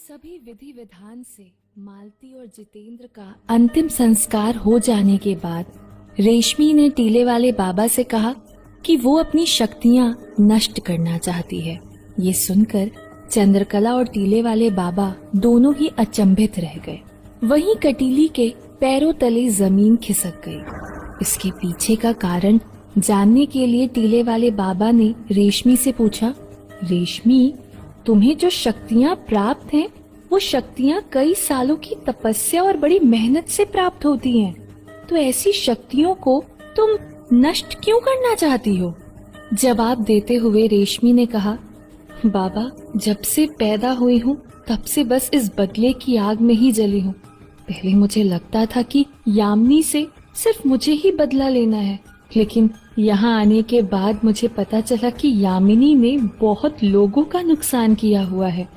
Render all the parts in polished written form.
सभी विधि विधान से मालती और जितेंद्र का अंतिम संस्कार हो जाने के बाद रेशमी ने टीले वाले बाबा से कहा कि वो अपनी शक्तियां नष्ट करना चाहती है। ये सुनकर चंद्रकला और टीले वाले बाबा दोनों ही अचंभित रह गए। वहीं कटीली के पैरों तले जमीन खिसक गई। इसके पीछे का कारण जानने के लिए टीले वाले बाबा ने रेशमी से पूछा, रेशमी, तुम्हें जो शक्तियां प्राप्त हैं, वो शक्तियां कई सालों की तपस्या और बड़ी मेहनत से प्राप्त होती हैं। तो ऐसी शक्तियों को तुम नष्ट क्यों करना चाहती हो? जवाब देते हुए रेशमी ने कहा, बाबा, जब से पैदा हुई हूँ तब से बस इस बदले की आग में ही जली हूँ। पहले मुझे लगता था कि यामिनी से सिर्फ मुझे ही बदला लेना है, लेकिन यहाँ आने के बाद मुझे पता चला कि यामिनी ने बहुत लोगों का नुकसान किया हुआ है।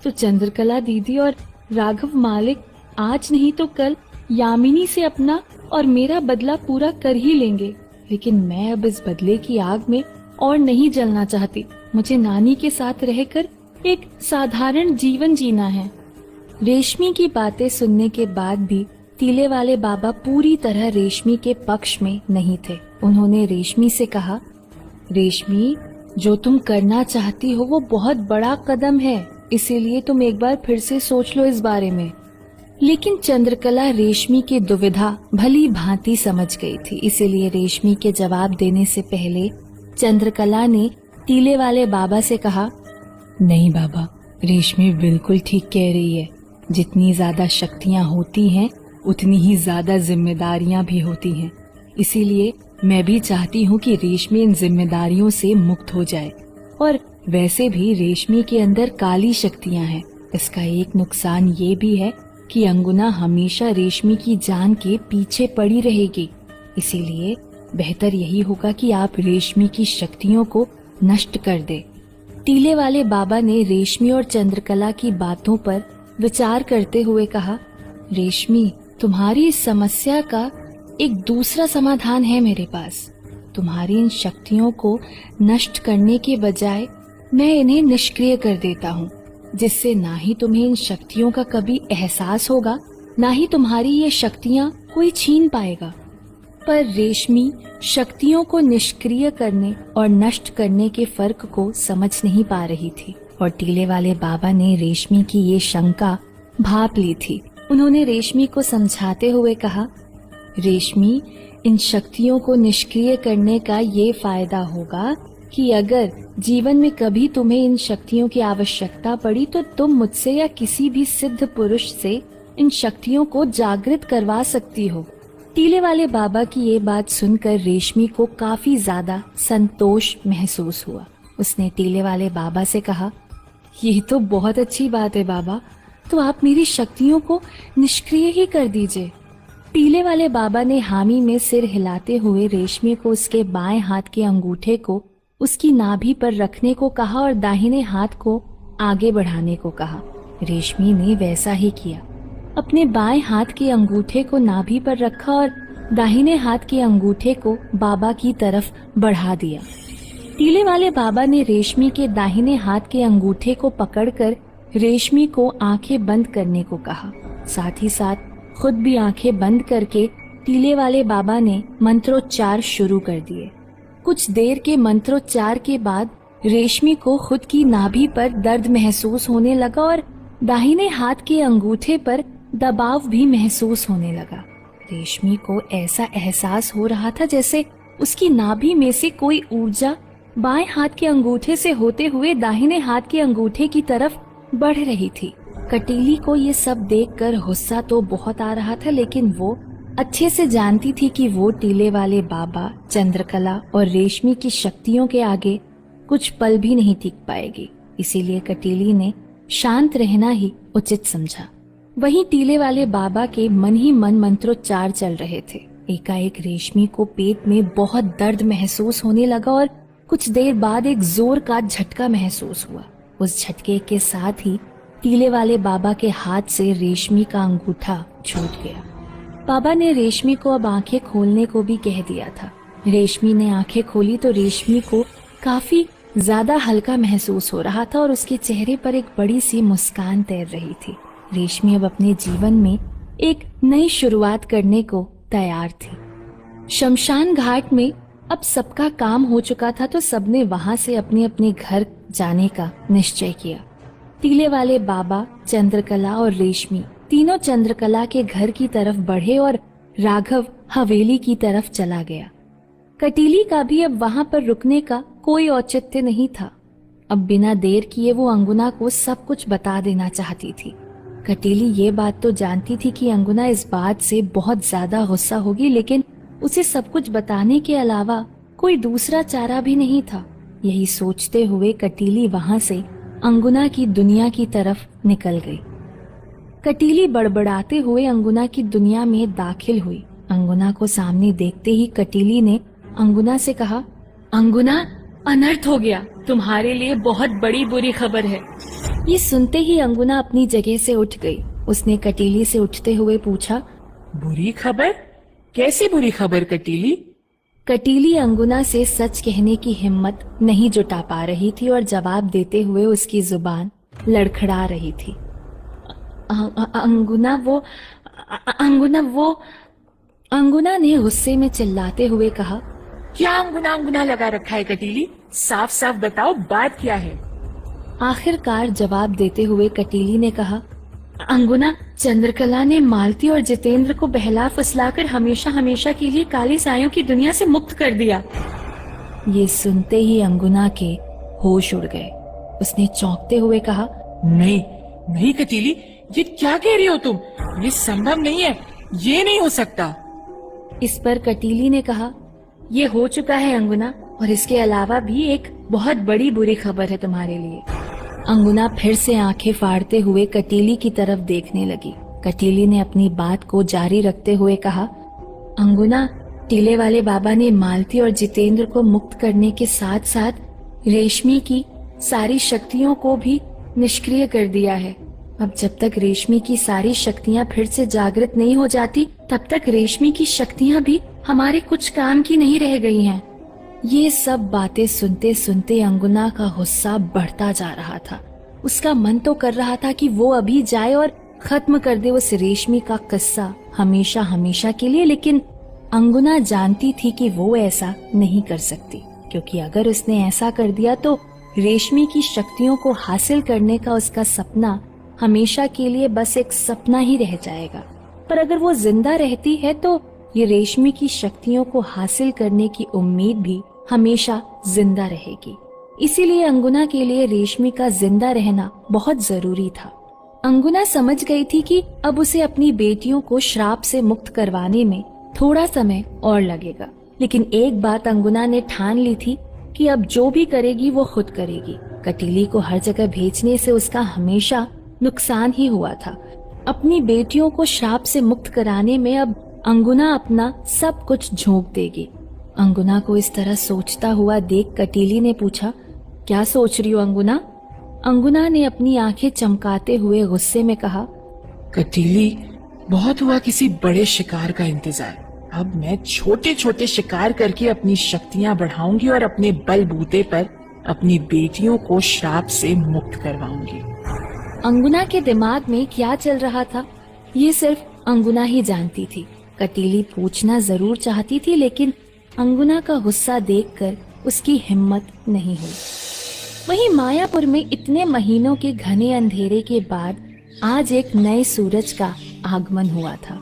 तो चंद्रकला दीदी और राघव मालिक आज नहीं तो कल यामिनी से अपना और मेरा बदला पूरा कर ही लेंगे। लेकिन मैं अब इस बदले की आग में और नहीं जलना चाहती। मुझे नानी के साथ रहकर एक साधारण जीवन जीना है। रेशमी की बातें सुनने के बाद भी टीले वाले बाबा पूरी तरह रेशमी के पक्ष में नहीं थे। उन्होंने रेशमी से कहा, रेशमी, जो तुम करना चाहती हो वो बहुत बड़ा कदम है, इसीलिए तुम एक बार फिर से सोच लो इस बारे में। लेकिन चंद्रकला रेशमी की दुविधा भली भांति समझ गई थी, इसीलिए रेशमी के जवाब देने से पहले चंद्रकला ने टीले वाले बाबा से कहा, नहीं बाबा, रेशमी बिल्कुल ठीक कह रही है। जितनी ज्यादा शक्तियां होती हैं उतनी ही ज्यादा जिम्मेदारियां भी होती हैं। इसीलिए मैं भी चाहती हूँ कि रेशमी इन जिम्मेदारियों से मुक्त हो जाए। और वैसे भी रेशमी के अंदर काली शक्तियां हैं। इसका एक नुकसान ये भी है कि अंगुना हमेशा रेशमी की जान के पीछे पड़ी रहेगी। इसीलिए बेहतर यही होगा कि आप रेशमी की शक्तियों को नष्ट कर दे। टीले वाले बाबा ने रेशमी और चंद्रकला की बातों पर विचार करते हुए कहा, रेशमी, तुम्हारी इस समस्या का एक दूसरा समाधान है मेरे पास। तुम्हारी इन शक्तियों को नष्ट करने के बजाय मैं इन्हें निष्क्रिय कर देता हूँ, जिससे ना ही तुम्हें इन शक्तियों का कभी एहसास होगा, ना ही तुम्हारी ये शक्तियाँ कोई छीन पाएगा। पर रेशमी शक्तियों को निष्क्रिय करने और नष्ट करने के फर्क को समझ नहीं पा रही थी और टीले वाले बाबा ने रेशमी की ये शंका भांप ली थी। उन्होंने रेशमी को समझाते हुए कहा, रेशमी, इन शक्तियों को निष्क्रिय करने का ये फायदा होगा कि अगर जीवन में कभी तुम्हें इन शक्तियों की आवश्यकता पड़ी तो तुम मुझसे या किसी भी सिद्ध पुरुष से इन शक्तियों को जागृत करवा सकती हो। टीले वाले बाबा की ये बात सुनकर रेशमी को काफी ज्यादा संतोष महसूस हुआ। उसने टीले वाले बाबा से कहा, ये तो बहुत अच्छी बात है बाबा, तो आप मेरी शक्तियों को निष्क्रिय ही कर दीजिए। टीले वाले बाबा ने हामी में सिर हिलाते हुए रेशमी को उसके बाएं हाथ के अंगूठे को उसकी नाभि पर रखने को कहा और दाहिने हाथ को आगे बढ़ाने को कहा। रेशमी ने वैसा ही किया। अपने बाएं हाथ के अंगूठे को नाभि पर रखा और दाहिने हाथ के अंगूठे को बाबा की तरफ बढ़ा दिया। टीले वाले बाबा ने रेशमी के दाहिने हाथ के अंगूठे को पकड़कर रेशमी को आंखें बंद करने को कहा। साथ ही साथ खुद भी आंखें बंद करके टीले वाले बाबा ने मंत्रोच्चार शुरू कर दिए। कुछ देर के मंत्रोच्चार के बाद रेशमी को खुद की नाभि पर दर्द महसूस होने लगा और दाहिने हाथ के अंगूठे पर दबाव भी महसूस होने लगा। रेशमी को ऐसा एहसास हो रहा था जैसे उसकी नाभि में से कोई ऊर्जा बाएं हाथ के अंगूठे से होते हुए दाहिने हाथ के अंगूठे की तरफ बढ़ रही थी। कटीली को ये सब देखकर गुस्सा तो बहुत आ रहा था, लेकिन वो अच्छे से जानती थी कि वो टीले वाले बाबा, चंद्रकला और रेशमी की शक्तियों के आगे कुछ पल भी नहीं टिक पाएगी। इसीलिए कटीली ने शांत रहना ही उचित समझा। वहीं टीले वाले बाबा के मन ही मन मंत्रोच्चार चल रहे थे। एकाएक रेशमी को पेट में बहुत दर्द महसूस होने लगा और कुछ देर बाद एक जोर का झटका महसूस हुआ। उस झटके के साथ ही टीले वाले बाबा के हाथ से रेशमी का अंगूठा छूट गया। बाबा ने रेशमी को अब आंखें खोलने को भी कह दिया था। रेशमी ने आंखें खोली तो रेशमी को काफी ज्यादा हल्का महसूस हो रहा था और उसके चेहरे पर एक बड़ी सी मुस्कान तैर रही थी। रेशमी अब अपने जीवन में एक नई शुरुआत करने को तैयार थी। शमशान घाट में अब सबका काम हो चुका था तो सबने वहां से अपने अपने घर जाने का निश्चय किया। टीले वाले बाबा, चंद्रकला और रेशमी तीनों चंद्रकला के घर की तरफ बढ़े और राघव हवेली की तरफ चला गया। कटीली का भी अब वहां पर रुकने का कोई औचित्य नहीं था। अब बिना देर किए वो अंगुना को सब कुछ बता देना चाहती थी। कटीली ये बात तो जानती थी कि अंगुना इस बात से बहुत ज्यादा गुस्सा होगी, लेकिन उसे सब कुछ बताने के अलावा कोई दूसरा चारा भी नहीं था। यही सोचते हुए कटीली वहां से अंगुना की दुनिया की तरफ निकल गई। कटीली बड़बड़ाते हुए अंगुना की दुनिया में दाखिल हुई। अंगुना को सामने देखते ही कटीली ने अंगुना से कहा, अंगुना, अनर्थ हो गया, तुम्हारे लिए बहुत बड़ी बुरी खबर है। ये सुनते ही अंगुना अपनी जगह से उठ गई। उसने कटीली से उठते हुए पूछा, बुरी खबर? कैसी बुरी खबर कटीली? कटीली अंगुना से सच कहने की हिम्मत नहीं जुटा पा रही थी और जवाब देते हुए उसकी जुबान लड़खड़ा रही थी। अंगुना ने गुस्से में चिल्लाते हुए कहा, क्या अंगुना अंगुना लगा रखा है कटीली? साफ साफ बताओ, बात क्या है? आखिरकार जवाब देते हुए कटीली ने कहा, अंगुना, चंद्रकला ने मालती और जितेंद्र को बहला फुसलाकर हमेशा हमेशा के लिए काली सायों की दुनिया से मुक्त कर दिया। ये सुनते ही अंगुना के होश उड़ गए। उसने चौंकते हुए कहा, नहीं नहीं कटीली, ये क्या कह रही हो तुम? ये संभव नहीं है, ये नहीं हो सकता। इस पर कटीली ने कहा, ये हो चुका है अंगुना, और इसके अलावा भी एक बहुत बड़ी बुरी खबर है तुम्हारे लिए। अंगुना फिर से आंखें फाड़ते हुए कटीली की तरफ देखने लगी। कटीली ने अपनी बात को जारी रखते हुए कहा, अंगुना, टीले वाले बाबा ने मालती और जितेंद्र को मुक्त करने के साथ साथ रेशमी की सारी शक्तियों को भी निष्क्रिय कर दिया है। अब जब तक रेशमी की सारी शक्तियां फिर से जागृत नहीं हो जाती, तब तक रेशमी की शक्तियां भी हमारे कुछ काम की नहीं रह गई हैं। ये सब बातें सुनते सुनते अंगुना का गुस्सा बढ़ता जा रहा था। उसका मन तो कर रहा था कि वो अभी जाए और खत्म कर दे उस रेशमी का किस्सा हमेशा हमेशा के लिए, लेकिन अंगुना जानती थी कि वो ऐसा नहीं कर सकती, क्योंकि अगर उसने ऐसा कर दिया तो रेशमी की शक्तियों को हासिल करने का उसका सपना हमेशा के लिए बस एक सपना ही रह जाएगा। पर अगर वो जिंदा रहती है तो ये रेशमी की शक्तियों को हासिल करने की उम्मीद भी हमेशा जिंदा रहेगी। इसीलिए अंगुना के लिए रेशमी का जिंदा रहना बहुत जरूरी था। अंगुना समझ गई थी कि अब उसे अपनी बेटियों को श्राप से मुक्त करवाने में थोड़ा समय और लगेगा, लेकिन एक बात अंगुना ने ठान ली थी कि अब जो भी करेगी वो खुद करेगी। कटीली को हर जगह भेजने से उसका हमेशा नुकसान ही हुआ था। अपनी बेटियों को श्राप से मुक्त कराने में अब अंगुना अपना सब कुछ झोंक देगी। अंगुना को इस तरह सोचता हुआ देख कटीली ने पूछा, क्या सोच रही हो अंगुना? अंगुना ने अपनी आंखें चमकाते हुए गुस्से में कहा, कटीली, बहुत हुआ किसी बड़े शिकार का इंतजार। अब मैं छोटे छोटे शिकार करके अपनी शक्तियां बढ़ाऊंगी और अपने बलबूते पर अपनी बेटियों को श्राप से मुक्त करवाऊंगी। अंगुना के दिमाग में क्या चल रहा था ये सिर्फ अंगुना ही जानती थी। कटीली पूछना जरूर चाहती थी, लेकिन अंगुना का गुस्सा देखकर उसकी हिम्मत नहीं हुई। वहीं मायापुर में इतने महीनों के घने अंधेरे के बाद आज एक नए सूरज का आगमन हुआ था।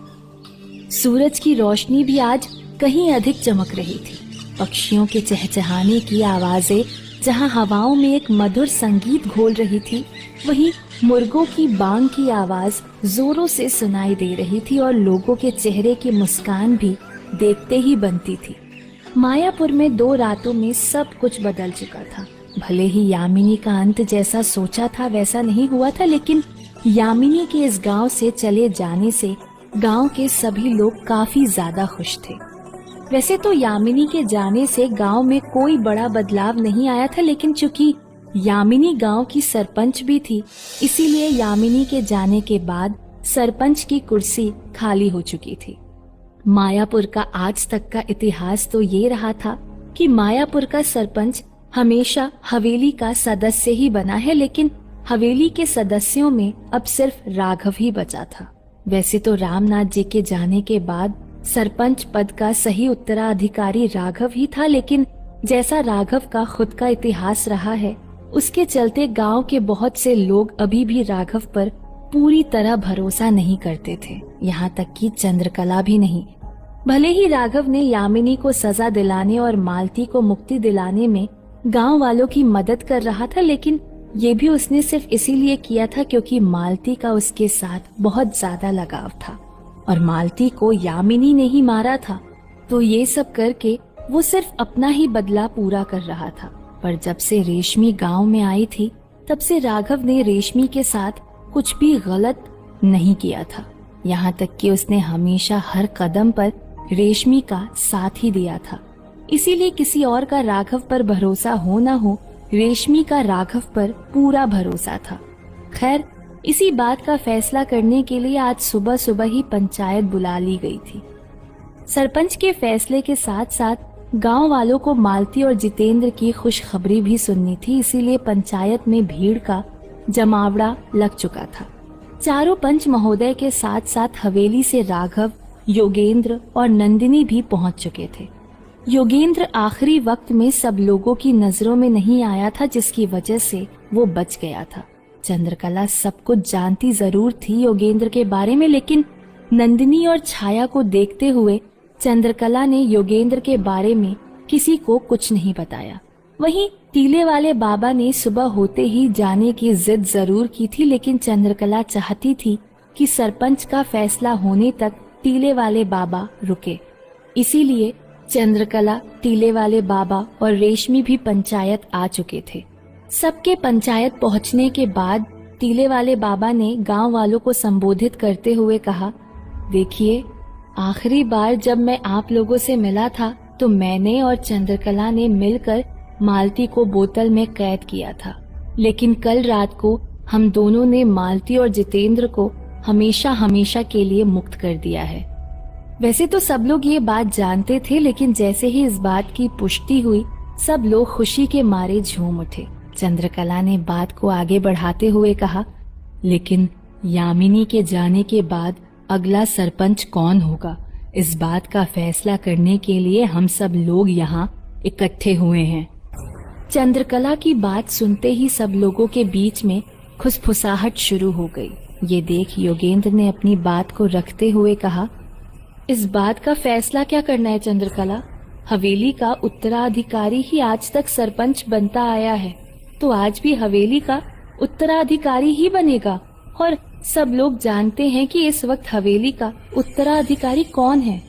सूरज की रोशनी भी आज कहीं अधिक चमक रही थी। पक्षियों के चहचहाने की आवाजें जहां हवाओं में एक मधुर संगीत घोल रही थी, वहीं मुर्गों की बांग की आवाज जोरों से सुनाई दे रही थी और लोगों के चेहरे की मुस्कान भी देखते ही बनती थी। मायापुर में 2 रातों में सब कुछ बदल चुका था। भले ही यामिनी का अंत जैसा सोचा था वैसा नहीं हुआ था, लेकिन यामिनी के इस गांव से चले जाने से गांव के सभी लोग काफी ज्यादा खुश थे। वैसे तो यामिनी के जाने से गांव में कोई बड़ा बदलाव नहीं आया था, लेकिन चूंकि यामिनी गांव की सरपंच भी थी, इसीलिए यामिनी के जाने के बाद सरपंच की कुर्सी खाली हो चुकी थी। मायापुर का आज तक का इतिहास तो ये रहा था कि मायापुर का सरपंच हमेशा हवेली का सदस्य ही बना है, लेकिन हवेली के सदस्यों में अब सिर्फ राघव ही बचा था। वैसे तो रामनाथ जी के जाने के बाद सरपंच पद का सही उत्तराधिकारी राघव ही था, लेकिन जैसा राघव का खुद का इतिहास रहा है, उसके चलते गांव के बहुत से लोग अभी भी राघव पर पूरी तरह भरोसा नहीं करते थे, यहाँ तक कि चंद्रकला भी नहीं। भले ही राघव ने यामिनी को सजा दिलाने और मालती को मुक्ति दिलाने में गांव वालों की मदद कर रहा था, लेकिन ये भी उसने सिर्फ इसीलिए किया था क्योंकि मालती का उसके साथ बहुत ज्यादा लगाव था और मालती को यामिनी ने ही मारा था। तो ये सब करके वो सिर्फ अपना ही बदला पूरा कर रहा था। पर जब से रेशमी गांव में आई थी, तब से राघव ने रेशमी के साथ कुछ भी गलत नहीं किया था। यहाँ तक कि उसने हमेशा हर कदम पर रेशमी का साथ ही दिया था। इसीलिए किसी और का राघव पर भरोसा हो न हो, रेशमी का राघव पर पूरा भरोसा था। खैर, इसी बात का फैसला करने के लिए आज सुबह सुबह ही पंचायत बुला ली गई थी। सरपंच के फैसले के साथ साथ गांव वालों को मालती और जितेंद्र की खुशखबरी भी सुननी थी, इसीलिए पंचायत में भीड़ का जमावड़ा लग चुका था। चारों पंच महोदय के साथ साथ हवेली से राघव, योगेंद्र और नंदिनी भी पहुंच चुके थे। योगेंद्र आखिरी वक्त में सब लोगों की नजरों में नहीं आया था, जिसकी वजह से वो बच गया था। चंद्रकला सब कुछ जानती जरूर थी योगेंद्र के बारे में, लेकिन नंदिनी और छाया को देखते हुए चंद्रकला ने योगेंद्र के बारे में किसी को कुछ नहीं बताया। वहीं टीले वाले बाबा ने सुबह होते ही जाने की जिद जरूर की थी, लेकिन चंद्रकला चाहती थी कि सरपंच का फैसला होने तक टीले वाले बाबा रुके। इसीलिए चंद्रकला, टीले वाले बाबा और रेशमी भी पंचायत आ चुके थे। सबके पंचायत पहुंचने के बाद टीले वाले बाबा ने गांव वालों को संबोधित करते हुए कहा, देखिए, आखिरी बार जब मैं आप लोगों से मिला था तो मैंने और चंद्रकला ने मिलकर मालती को बोतल में कैद किया था, लेकिन कल रात को हम दोनों ने मालती और जितेंद्र को हमेशा हमेशा के लिए मुक्त कर दिया है। वैसे तो सब लोग ये बात जानते थे, लेकिन जैसे ही इस बात की पुष्टि हुई, सब लोग खुशी के मारे झूम उठे। चंद्रकला ने बात को आगे बढ़ाते हुए कहा, लेकिन यामिनी के जाने के बाद अगला सरपंच कौन होगा, इस बात का फैसला करने के लिए हम सब लोग यहाँ इकट्ठे हुए हैं। चंद्रकला की बात सुनते ही सब लोगों के बीच में खुसफुसाहट शुरू हो गई। ये देख योगेंद्र ने अपनी बात को रखते हुए कहा, इस बात का फैसला क्या करना है चंद्रकला? हवेली का उत्तराधिकारी ही आज तक सरपंच बनता आया है, तो आज भी हवेली का उत्तराधिकारी ही बनेगा। और सब लोग जानते हैं कि इस वक्त हवेली का उत्तराधिकारी कौन है।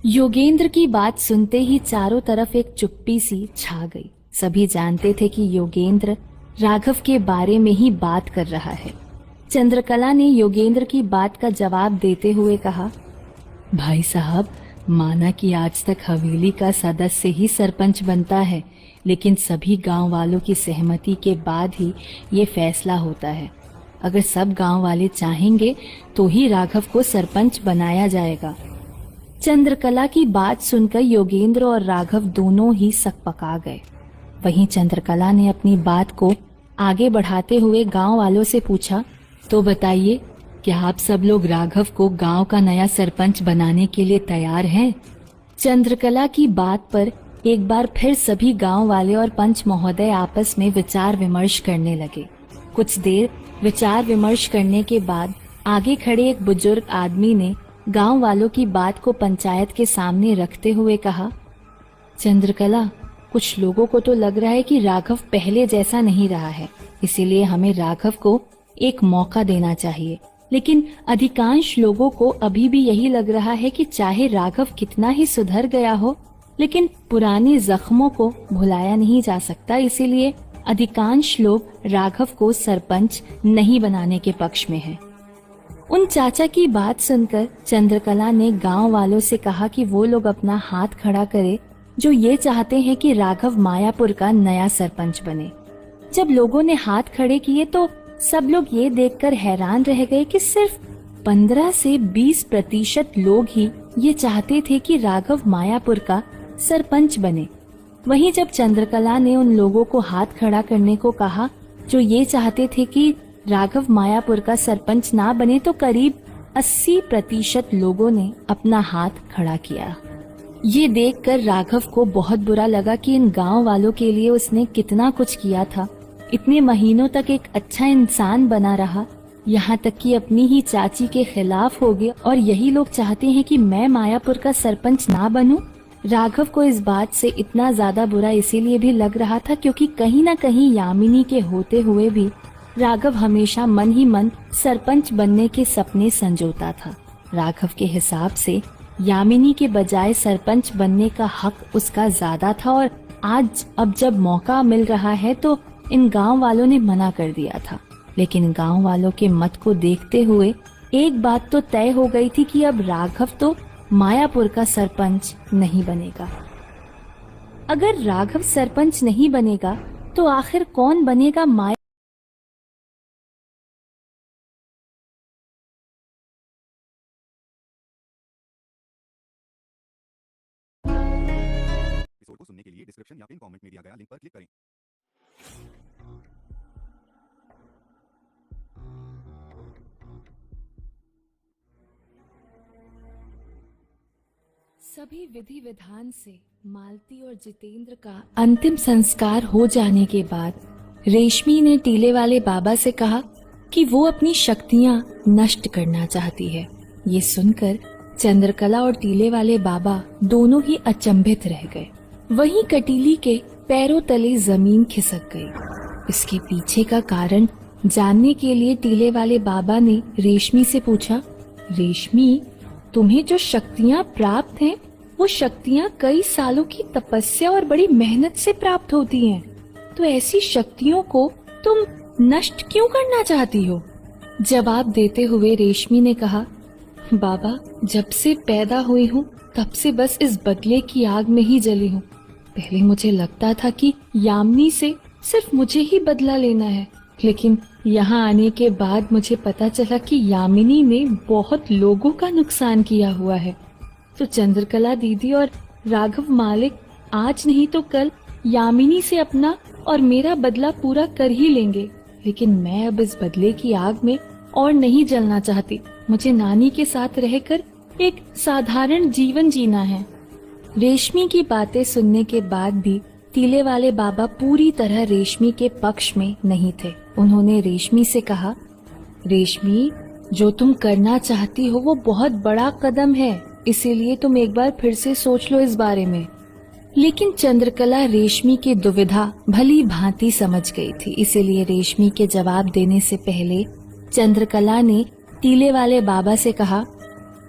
योगेंद्र की बात सुनते ही चारों तरफ एक चुप्पी सी छा गई। सभी जानते थे कि योगेंद्र राघव के बारे में ही बात कर रहा है। चंद्रकला ने योगेंद्र की बात का जवाब देते हुए कहा, भाई साहब, माना कि आज तक हवेली का सदस्य ही सरपंच बनता है, लेकिन सभी गांव वालों की सहमति के बाद ही ये फैसला होता है। अगर सब गांव वाले चाहेंगे तो ही राघव को सरपंच बनाया जाएगा। चंद्रकला की बात सुनकर योगेंद्र और राघव दोनों ही सकपका गए। वहीं चंद्रकला ने अपनी बात को आगे बढ़ाते हुए गांव वालों से पूछा, तो बताइए, क्या आप सब लोग राघव को गांव का नया सरपंच बनाने के लिए तैयार हैं? चंद्रकला की बात पर एक बार फिर सभी गांव वाले और पंच महोदय आपस में विचार विमर्श करने लगे। कुछ देर विचार विमर्श करने के बाद आगे खड़े एक बुजुर्ग आदमी ने गांव वालों की बात को पंचायत के सामने रखते हुए कहा, चंद्रकला, कुछ लोगों को तो लग रहा है कि राघव पहले जैसा नहीं रहा है, इसीलिए हमें राघव को एक मौका देना चाहिए। लेकिन अधिकांश लोगों को अभी भी यही लग रहा है कि चाहे राघव कितना ही सुधर गया हो, लेकिन पुराने जख्मों को भुलाया नहीं जा सकता। इसीलिए अधिकांश लोग राघव को सरपंच नहीं बनाने के पक्ष में हैं। उन चाचा की बात सुनकर चंद्रकला ने गांव वालों से कहा कि वो लोग अपना हाथ खड़ा करें जो ये चाहते हैं कि राघव मायापुर का नया सरपंच बने। जब लोगों ने हाथ खड़े किए तो सब लोग ये देखकर हैरान रह गए कि सिर्फ 15 से 20% लोग ही ये चाहते थे कि राघव मायापुर का सरपंच बने। वहीं जब चंद्रकला ने उन लोगों को हाथ खड़ा करने को कहा जो ये चाहते थे कि राघव मायापुर का सरपंच ना बने, तो करीब 80% लोगों ने अपना हाथ खड़ा किया। ये देखकर राघव को बहुत बुरा लगा कि इन गांव वालों के लिए उसने कितना कुछ किया था। इतने महीनों तक एक अच्छा इंसान बना रहा, यहाँ तक कि अपनी ही चाची के खिलाफ हो गया, और यही लोग चाहते हैं कि मैं मायापुर का सरपंच ना बनूं। राघव को इस बात से इतना ज्यादा बुरा इसीलिए भी लग रहा था क्योंकि कहीं न कहीं यामिनी के होते हुए भी राघव हमेशा मन ही मन सरपंच बनने के सपने संजोता था। राघव के हिसाब से यामिनी के बजाय सरपंच बनने का हक उसका ज्यादा था, और आज अब जब मौका मिल रहा है तो इन गांव वालों ने मना कर दिया था। लेकिन गांव वालों के मत को देखते हुए एक बात तो तय हो गई थी कि अब राघव तो मायापुर का सरपंच नहीं बनेगा। अगर राघव सरपंच नहीं बनेगा तो आखिर कौन बनेगा एपिसोड को सुनने के लिए डिस्क्रिप्शन या पिन कमेंट में दिया गया लिंक पर क्लिक करें। सभी विधि विधान से मालती और जितेंद्र का अंतिम संस्कार हो जाने के बाद रेशमी ने टीले वाले बाबा से कहा कि वो अपनी शक्तियां नष्ट करना चाहती है। ये सुनकर चंद्रकला और टीले वाले बाबा दोनों ही अचंभित रह गए। वहीं कटीली के पैरों तले जमीन खिसक गई। इसके पीछे का कारण जानने के लिए टीले वाले बाबा ने रेशमी से पूछा, रेशमी, तुम्हें जो शक्तियां प्राप्त हैं वो शक्तियां कई सालों की तपस्या और बड़ी मेहनत से प्राप्त होती हैं, तो ऐसी शक्तियों को तुम नष्ट क्यों करना चाहती हो? जवाब देते हुए रेशमी ने कहा, बाबा, जब से पैदा हुई हूँ तब से बस इस बदले की आग में ही जली हूँ। पहले मुझे लगता था कि यामिनी से सिर्फ मुझे ही बदला लेना है, लेकिन यहाँ आने के बाद मुझे पता चला कि यामिनी ने बहुत लोगों का नुकसान किया हुआ है। तो चंद्रकला दीदी और राघव मालिक आज नहीं तो कल यामिनी से अपना और मेरा बदला पूरा कर ही लेंगे, लेकिन मैं अब इस बदले की आग में और नहीं जलना चाहती। मुझे नानी के साथ रहकर एक साधारण जीवन जीना है। रेशमी की बातें सुनने के बाद भी टीले वाले बाबा पूरी तरह रेशमी के पक्ष में नहीं थे। उन्होंने रेशमी से कहा, रेशमी, जो तुम करना चाहती हो वो बहुत बड़ा कदम है, इसीलिए तुम एक बार फिर से सोच लो इस बारे में। लेकिन चंद्रकला रेशमी की दुविधा भली भांति समझ गई थी, इसीलिए रेशमी के जवाब देने से पहले चंद्रकला ने टीले वाले बाबा से कहा,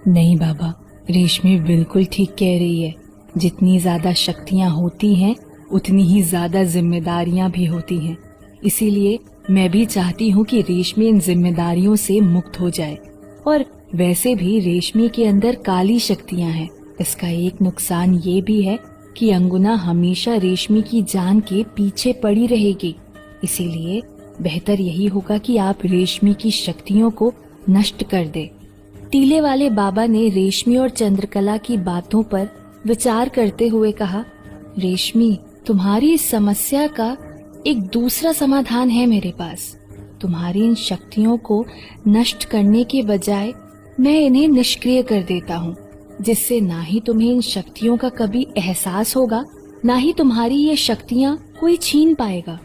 नहीं बाबा, रेशमी बिल्कुल ठीक कह रही है। जितनी ज्यादा शक्तियां होती हैं उतनी ही ज्यादा जिम्मेदारियां भी होती हैं। इसीलिए मैं भी चाहती हूँ कि रेशमी इन जिम्मेदारियों से मुक्त हो जाए। और वैसे भी रेशमी के अंदर काली शक्तियां हैं। इसका एक नुकसान ये भी है कि अंगुना हमेशा रेशमी की जान के पीछे पड़ी रहेगी। इसीलिए बेहतर यही होगा कि आप रेशमी की शक्तियों को नष्ट कर दे। टीले वाले बाबा ने रेशमी और चंद्रकला की बातों पर विचार करते हुए कहा, रेशमी, तुम्हारी इस समस्या का एक दूसरा समाधान है मेरे पास। तुम्हारी इन शक्तियों को नष्ट करने के बजाय मैं इन्हें निष्क्रिय कर देता हूँ, जिससे ना ही तुम्हें इन शक्तियों का कभी एहसास होगा, ना ही तुम्हारी ये शक्तियाँ कोई छीन पाएगा।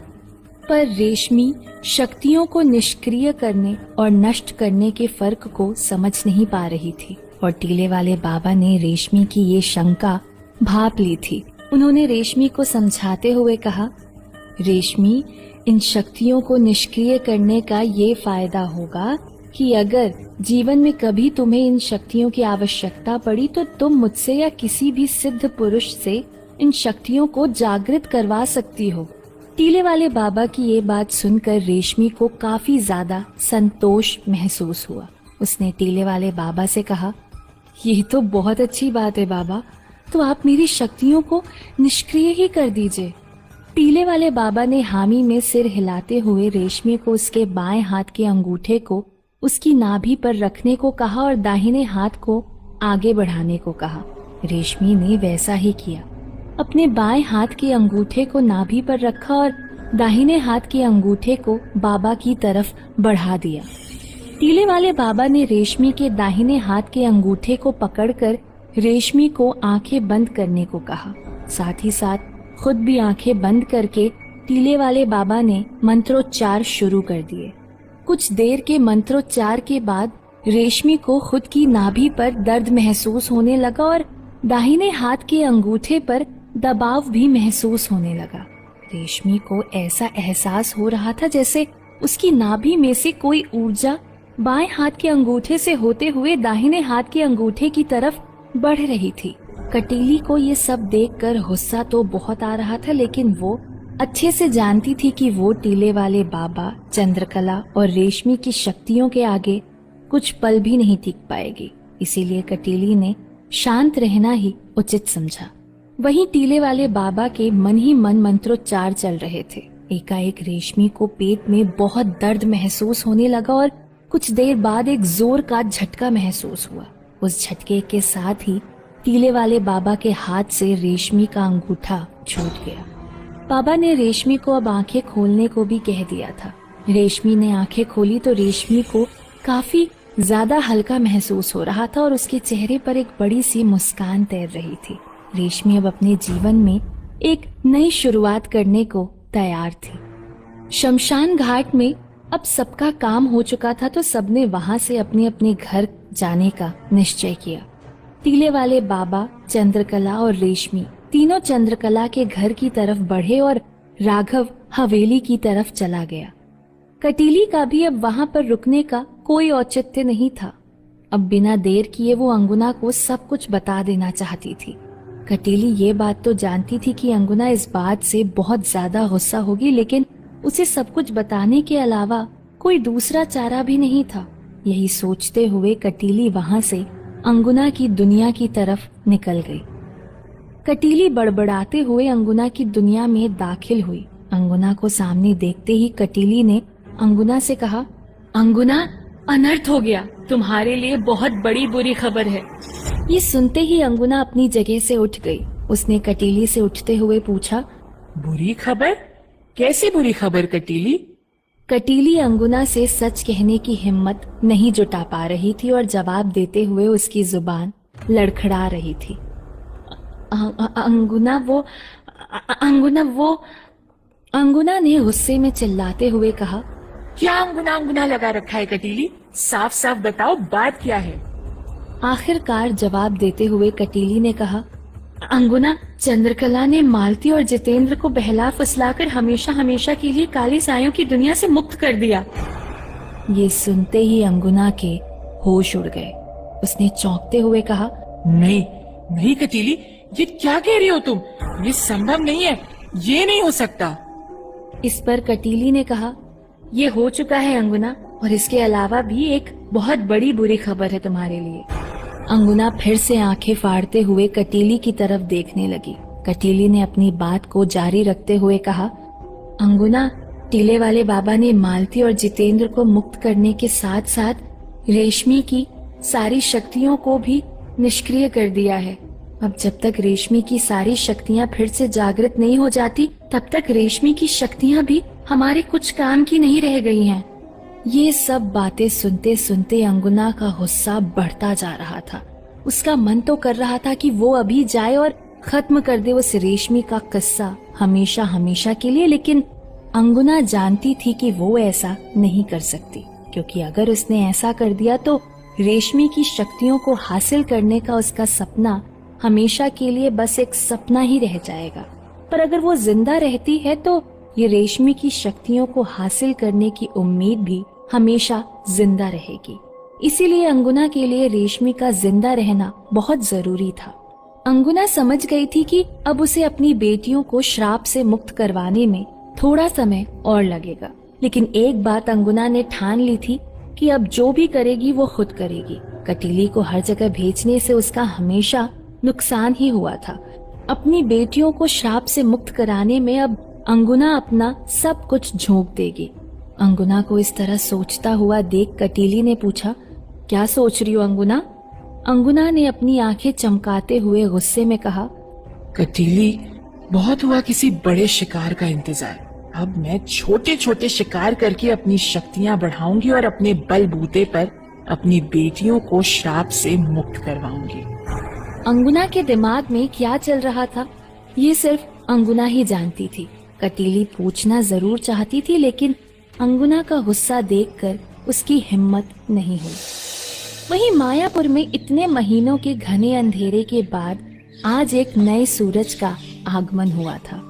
पर रेशमी शक्तियों को निष्क्रिय करने और नष्ट करने के फर्क को समझ नहीं पा रही थी, और टीले वाले बाबा ने रेशमी की ये शंका भांप ली थी। उन्होंने रेशमी को समझाते हुए कहा, रेशमी, इन शक्तियों को निष्क्रिय करने का ये फायदा होगा कि अगर जीवन में कभी तुम्हें इन शक्तियों की आवश्यकता पड़ी तो तुम मुझसे या किसी भी सिद्ध पुरुष से इन शक्तियों को जागृत करवा सकती हो। टीले वाले बाबा की ये बात सुनकर रेशमी को काफी ज्यादा संतोष महसूस हुआ। उसने टीले वाले बाबा से कहा, ये तो बहुत अच्छी बात है बाबा, तो आप मेरी शक्तियों को निष्क्रिय ही कर दीजिए। टीले वाले बाबा ने हामी में सिर हिलाते हुए रेशमी को उसके बाएं हाथ के अंगूठे को उसकी नाभि पर रखने को कहा और दाहिने हाथ को आगे बढ़ाने को कहा। रेशमी ने वैसा ही किया। अपने बाएं हाथ के अंगूठे को नाभि पर रखा और दाहिने हाथ के अंगूठे को बाबा की तरफ बढ़ा दिया। टीले वाले बाबा ने रेशमी के दाहिने हाथ के अंगूठे को पकड़कर रेशमी को आंखें बंद करने को कहा। साथ ही साथ खुद भी आंखें बंद करके टीले वाले बाबा ने मंत्रोच्चार शुरू कर दिए। कुछ देर के मंत्रोच्चार के बाद रेशमी को खुद की नाभि पर दर्द महसूस होने लगा और दाहिने हाथ के अंगूठे पर दबाव भी महसूस होने लगा। रेशमी को ऐसा एहसास हो रहा था जैसे उसकी नाभि में से कोई ऊर्जा बाएं हाथ के अंगूठे से होते हुए दाहिने हाथ के अंगूठे की तरफ बढ़ रही थी। कटीली को ये सब देखकर गुस्सा तो बहुत आ रहा था, लेकिन वो अच्छे से जानती थी कि वो टीले वाले बाबा, चंद्रकला और रेशमी की शक्तियों के आगे कुछ पल भी नहीं टिक पाएगी। इसीलिए कटीली ने शांत रहना ही उचित समझा। वहीं टीले वाले बाबा के मन ही मन मंत्रोच्चार चल रहे थे। एकाएक रेशमी को पेट में बहुत दर्द महसूस होने लगा और कुछ देर बाद एक जोर का झटका महसूस हुआ। उस झटके के साथ ही टीले वाले बाबा के हाथ से रेशमी का अंगूठा छूट गया। बाबा ने रेशमी को अब आंखें खोलने को भी कह दिया था। रेशमी ने आंखें खोली तो रेशमी को काफी ज्यादा हल्का महसूस हो रहा था और उसके चेहरे पर एक बड़ी सी मुस्कान तैर रही थी। रेशमी अब अपने जीवन में एक नई शुरुआत करने को तैयार थी। शमशान घाट में अब सबका काम हो चुका था तो सबने वहां से अपने अपने घर जाने का निश्चय किया। टीले वाले बाबा, चंद्रकला और रेशमी तीनों चंद्रकला के घर की तरफ बढ़े और राघव हवेली की तरफ चला गया। कटीली का भी अब वहां पर रुकने का कोई औचित्य नहीं था। अब बिना देर किए वो अंगुना को सब कुछ बता देना चाहती थी। कटीली ये बात तो जानती थी कि अंगुना इस बात से बहुत ज्यादा गुस्सा होगी, लेकिन उसे सब कुछ बताने के अलावा कोई दूसरा चारा भी नहीं था। यही सोचते हुए कटीली वहां से अंगुना की दुनिया की तरफ निकल गई। कटीली बड़बड़ाते हुए अंगुना की दुनिया में दाखिल हुई। अंगुना को सामने देखते ही कटीली ने अंगुना से कहा, अंगुना, अनर्थ हो गया, तुम्हारे लिए बहुत बड़ी बुरी खबर है। ये सुनते ही अंगुना अपनी जगह से उठ गई। उसने कटीली से उठते हुए पूछा, बुरी खबर? कैसी बुरी खबर कटीली? कटीली अंगुना से सच कहने की हिम्मत नहीं जुटा पा रही थी और जवाब देते हुए उसकी जुबान लड़खड़ा रही थी। अंगुना ने गुस्से में चिल्लाते हुए कहा, क्या अंगुना अंगुना लगा रखा है कटीली? साफ साफ बताओ, बात क्या है? आखिरकार जवाब देते हुए कटीली ने कहा, अंगुना, चंद्रकला ने मालती और जितेंद्र को बहला फुसलाकर हमेशा हमेशा के लिए काली सायों की दुनिया से मुक्त कर दिया। ये सुनते ही अंगुना के होश उड़ गए। उसने चौंकते हुए कहा, नहीं नहीं कटीली, ये क्या कह रही हो तुम? ये संभव नहीं है, ये नहीं हो सकता। इस पर कटीली ने कहा, ये हो चुका है अंगुना, और इसके अलावा भी एक बहुत बड़ी बुरी खबर है तुम्हारे लिए। अंगुना फिर से आंखें फाड़ते हुए कटीली की तरफ देखने लगी। कटीली ने अपनी बात को जारी रखते हुए कहा, अंगुना, टीले वाले बाबा ने मालती और जितेंद्र को मुक्त करने के साथ साथ रेशमी की सारी शक्तियों को भी निष्क्रिय कर दिया है। अब जब तक रेशमी की सारी शक्तियां फिर से जागृत नहीं हो जाती, तब तक रेशमी की शक्तियां भी हमारे कुछ काम की नहीं रह गई हैं। ये सब बातें सुनते सुनते अंगुना का गुस्सा बढ़ता जा रहा था। उसका मन तो कर रहा था कि वो अभी जाए और खत्म कर दे उस रेशमी का किस्सा हमेशा हमेशा के लिए, लेकिन अंगुना जानती थी कि वो ऐसा नहीं कर सकती, क्योंकि अगर उसने ऐसा कर दिया तो रेशमी की शक्तियों को हासिल करने का उसका सपना हमेशा के लिए बस एक सपना ही रह जाएगा। पर अगर वो जिंदा रहती है तो ये रेशमी की शक्तियों को हासिल करने की उम्मीद भी हमेशा जिंदा रहेगी। इसीलिए अंगुना के लिए रेशमी का जिंदा रहना बहुत जरूरी था। अंगुना समझ गई थी कि अब उसे अपनी बेटियों को श्राप से मुक्त करवाने में थोड़ा समय और लगेगा, लेकिन एक बात अंगुना ने ठान ली थी कि अब जो भी करेगी वो खुद करेगी। कटीली को हर जगह भेजने से उसका हमेशा नुकसान ही हुआ था। अपनी बेटियों को श्राप से मुक्त कराने में अब अंगुना अपना सब कुछ झोंक देगी। अंगुना को इस तरह सोचता हुआ देख कटीली ने पूछा, क्या सोच रही हो अंगुना? अंगुना ने अपनी आंखें चमकाते हुए गुस्से में कहा, कटीली, बहुत हुआ किसी बड़े शिकार का इंतजार। अब मैं छोटे छोटे शिकार करके अपनी शक्तियां बढ़ाऊंगी और अपने बलबूते पर अपनी बेटियों को श्राप से मुक्त करवाऊंगी। अंगुना के दिमाग में क्या चल रहा था ये सिर्फ अंगुना ही जानती थी। कटीली पूछना जरूर चाहती थी, लेकिन अंगुना का गुस्सा देखकर उसकी हिम्मत नहीं हुई। वहीं मायापुर में इतने महीनों के घने अंधेरे के बाद आज एक नए सूरज का आगमन हुआ था।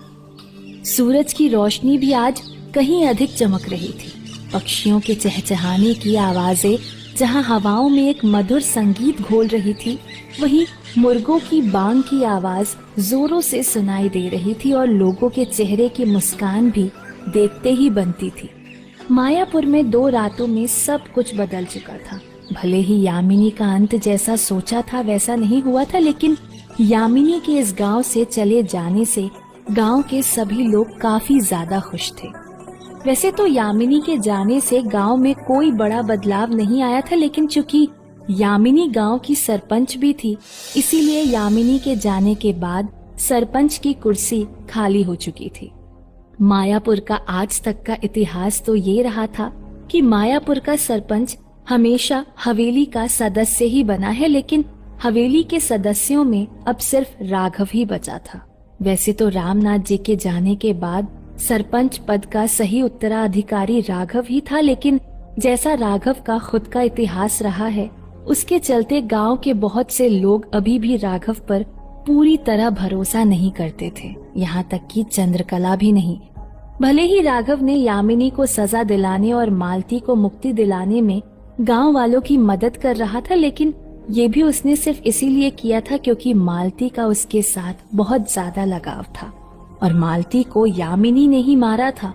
सूरज की रोशनी भी आज कहीं अधिक चमक रही थी। पक्षियों के चहचहाने की आवाजें जहां हवाओं में एक मधुर संगीत घोल रही थी, वहीं मुर्गों की बांग की आवाज जोरों से सुनाई दे रही थी और लोगों के चेहरे की मुस्कान भी देखते ही बनती थी। मायापुर में 2 रातों में सब कुछ बदल चुका था। भले ही यामिनी का अंत जैसा सोचा था वैसा नहीं हुआ था, लेकिन यामिनी के इस गांव से चले जाने से गांव के सभी लोग काफी ज्यादा खुश थे। वैसे तो यामिनी के जाने से गांव में कोई बड़ा बदलाव नहीं आया था, लेकिन चूंकि यामिनी गांव की सरपंच भी थी, इसीलिए यामिनी के जाने के बाद सरपंच की कुर्सी खाली हो चुकी थी। मायापुर का आज तक का इतिहास तो ये रहा था कि मायापुर का सरपंच हमेशा हवेली का सदस्य ही बना है, लेकिन हवेली के सदस्यों में अब सिर्फ राघव ही बचा था। वैसे तो रामनाथ जी के जाने के बाद सरपंच पद का सही उत्तराधिकारी राघव ही था, लेकिन जैसा राघव का खुद का इतिहास रहा है, उसके चलते गांव के बहुत से लोग अभी भी राघव पर पूरी तरह भरोसा नहीं करते थे, यहाँ तक कि चंद्रकला भी नहीं। भले ही राघव ने यामिनी को सजा दिलाने और मालती को मुक्ति दिलाने में गांव वालों की मदद कर रहा था, लेकिन ये भी उसने सिर्फ इसीलिए किया था क्योंकि मालती का उसके साथ बहुत ज्यादा लगाव था और मालती को यामिनी ने ही मारा था।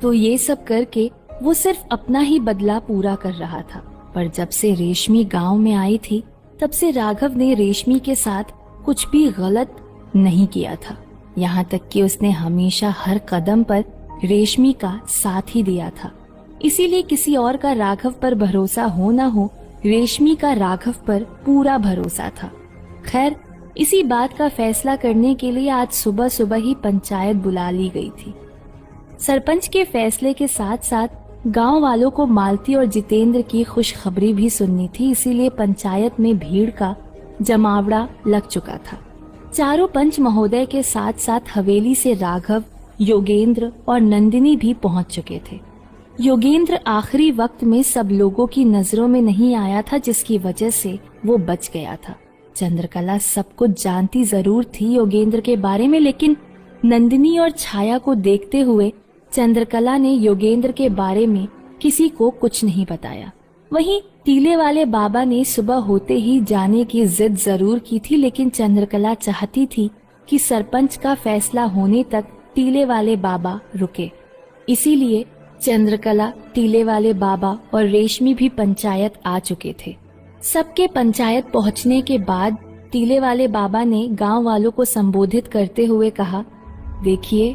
तो ये सब करके वो सिर्फ अपना ही बदला पूरा कर रहा था। पर जब से रेशमी गांव में आई थी, तब से राघव ने रेशमी के साथ कुछ भी गलत नहीं किया था। यहाँ तक कि उसने हमेशा हर कदम पर रेशमी का साथ ही दिया था। इसीलिए किसी और का राघव पर भरोसा हो ना हो, रेशमी का राघव पर पूरा भरोसा था। खैर, इसी बात का फैसला करने के लिए आज सुबह सुबह ही पंचायत बुला ली गई थी। सरपंच के फैसले के साथ साथ गांव वालों को मालती और जितेंद्र की खुशखबरी भी सुननी थी, इसीलिए पंचायत में भीड़ का जमावड़ा लग चुका था। चारों पंच महोदय के साथ साथ हवेली से राघव, योगेंद्र और नंदिनी भी पहुंच चुके थे। योगेंद्र आखिरी वक्त में सब लोगों की नजरों में नहीं आया था, जिसकी वजह से वो बच गया था। चंद्रकला सब कुछ जानती जरूर थी योगेंद्र के बारे में, लेकिन नंदिनी और छाया को देखते हुए चंद्रकला ने योगेंद्र के बारे में किसी को कुछ नहीं बताया। वहीं टीले वाले बाबा ने सुबह होते ही जाने की जिद जरूर की थी, लेकिन चंद्रकला चाहती थी कि सरपंच का फैसला होने तक टीले वाले बाबा रुके। इसीलिए चंद्रकला, टीले वाले बाबा और रेशमी भी पंचायत आ चुके थे। सबके पंचायत पहुंचने के बाद टीले वाले बाबा ने गांव वालों को संबोधित करते हुए कहा, देखिए,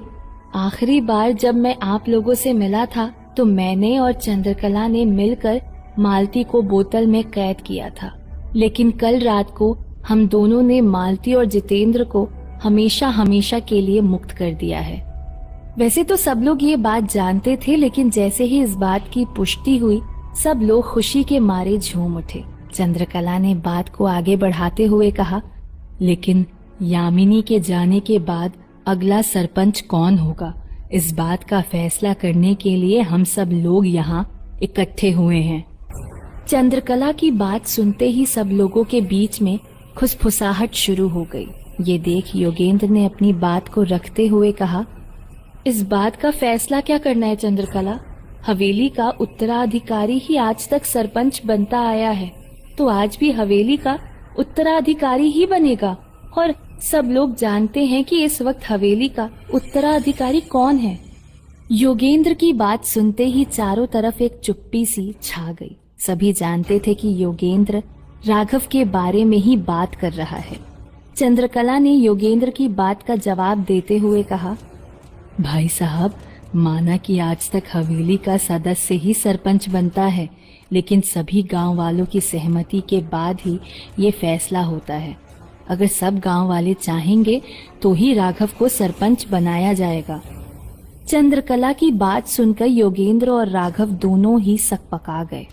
आखिरी बार जब मैं आप लोगों से मिला था तो मैंने और चंद्रकला ने मिलकर मालती को बोतल में कैद किया था, लेकिन कल रात को हम दोनों ने मालती और जितेंद्र को हमेशा हमेशा के लिए मुक्त कर दिया है। वैसे तो सब लोग ये बात जानते थे, लेकिन जैसे ही इस बात की पुष्टि हुई, सब लोग खुशी के मारे झूम उठे। चंद्रकला ने बात को आगे बढ़ाते हुए कहा, लेकिन यामिनी के जाने के बाद अगला सरपंच कौन होगा, इस बात का फैसला करने के लिए हम सब लोग यहाँ इकट्ठे हुए हैं। चंद्रकला की बात सुनते ही सब लोगों के बीच में खुसफुसाहट शुरू हो गई। ये देख योगेंद्र ने अपनी बात को रखते हुए कहा, इस बात का फैसला क्या करना है चंद्रकला? हवेली का उत्तराधिकारी ही आज तक सरपंच बनता आया है, तो आज भी हवेली का उत्तराधिकारी ही बनेगा। और सब लोग जानते हैं कि इस वक्त हवेली का उत्तराधिकारी कौन है। योगेंद्र की बात सुनते ही चारों तरफ एक चुप्पी सी छा गई। सभी जानते थे कि योगेंद्र राघव के बारे में ही बात कर रहा है। चंद्रकला ने योगेंद्र की बात का जवाब देते हुए कहा, भाई साहब, माना कि आज तक हवेली का सदस्य ही सरपंच बनता है, लेकिन सभी गांव वालों की सहमति के बाद ही ये फैसला होता है। अगर सब गांव वाले चाहेंगे तो ही राघव को सरपंच बनाया जाएगा। चंद्रकला की बात सुनकर योगेंद्र और राघव दोनों ही सकपका गए।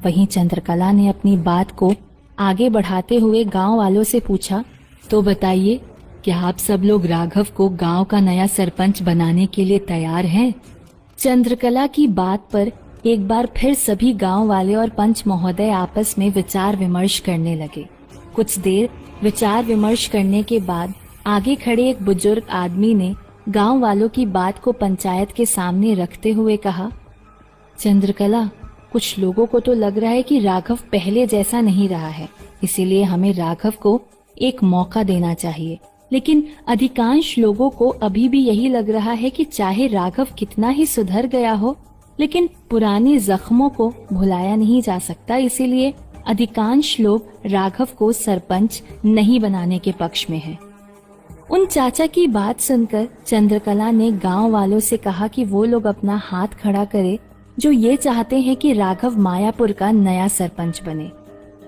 वहीं चंद्रकला ने अपनी बात को आगे बढ़ाते हुए गांव वालों से पूछा, तो बताइए, क्या आप सब लोग राघव को गांव का नया सरपंच बनाने के लिए तैयार हैं? चंद्रकला की बात पर एक बार फिर सभी गांव वाले और पंच महोदय आपस में विचार विमर्श करने लगे। कुछ देर विचार विमर्श करने के बाद आगे खड़े एक बुजुर्ग आदमी ने गांव वालों की बात को पंचायत के सामने रखते हुए कहा, चंद्रकला, कुछ लोगों को तो लग रहा है कि राघव पहले जैसा नहीं रहा है, इसीलिए हमें राघव को एक मौका देना चाहिए। लेकिन अधिकांश लोगों को अभी भी यही लग रहा है कि चाहे राघव कितना ही सुधर गया हो, लेकिन पुराने जख्मों को भुलाया नहीं जा सकता, इसीलिए अधिकांश लोग राघव को सरपंच नहीं बनाने के पक्ष में हैं। उन चाचा की बात सुनकर चंद्रकला ने गांव वालों से कहा कि वो लोग अपना हाथ खड़ा करें जो ये चाहते हैं कि राघव मायापुर का नया सरपंच बने।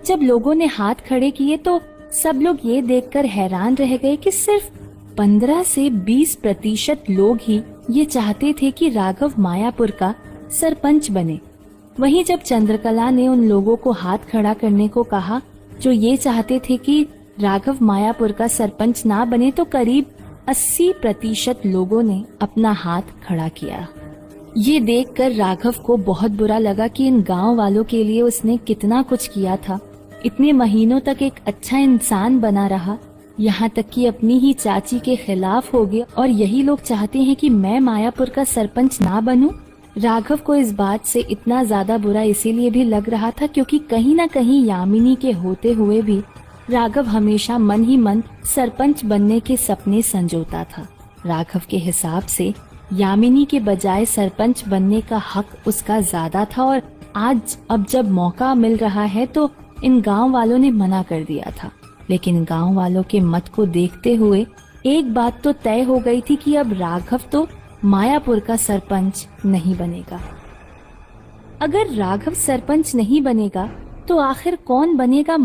जब लोगों ने हाथ खड़े किए तो सब लोग ये देखकर हैरान रह गए कि सिर्फ 15 से 20% लोग ही ये चाहते थे कि राघव मायापुर का सरपंच बने। वहीं जब चंद्रकला ने उन लोगों को हाथ खड़ा करने को कहा जो ये चाहते थे कि राघव मायापुर का सरपंच ना बने, तो करीब 80% लोगों ने अपना हाथ खड़ा किया। ये देखकर राघव को बहुत बुरा लगा कि इन गांव वालों के लिए उसने कितना कुछ किया था। इतने महीनों तक एक अच्छा इंसान बना रहा, यहाँ तक कि अपनी ही चाची के खिलाफ हो गया, और यही लोग चाहते हैं कि मैं मायापुर का सरपंच ना बनूं। राघव को इस बात से इतना ज्यादा बुरा इसीलिए भी लग रहा था क्योंकि कहीं न कहीं यामिनी के होते हुए भी राघव हमेशा मन ही मन सरपंच बनने के सपने संजोता था। राघव के हिसाब से यामिनी के बजाय सरपंच बनने का हक उसका ज्यादा था, और आज अब जब मौका मिल रहा है तो इन गांव वालों ने मना कर दिया था। लेकिन गांव वालों के मत को देखते हुए एक बात तो तय हो गई थी कि अब राघव तो मायापुर का सरपंच नहीं बनेगा। अगर राघव सरपंच नहीं बनेगा तो आखिर कौन बनेगा?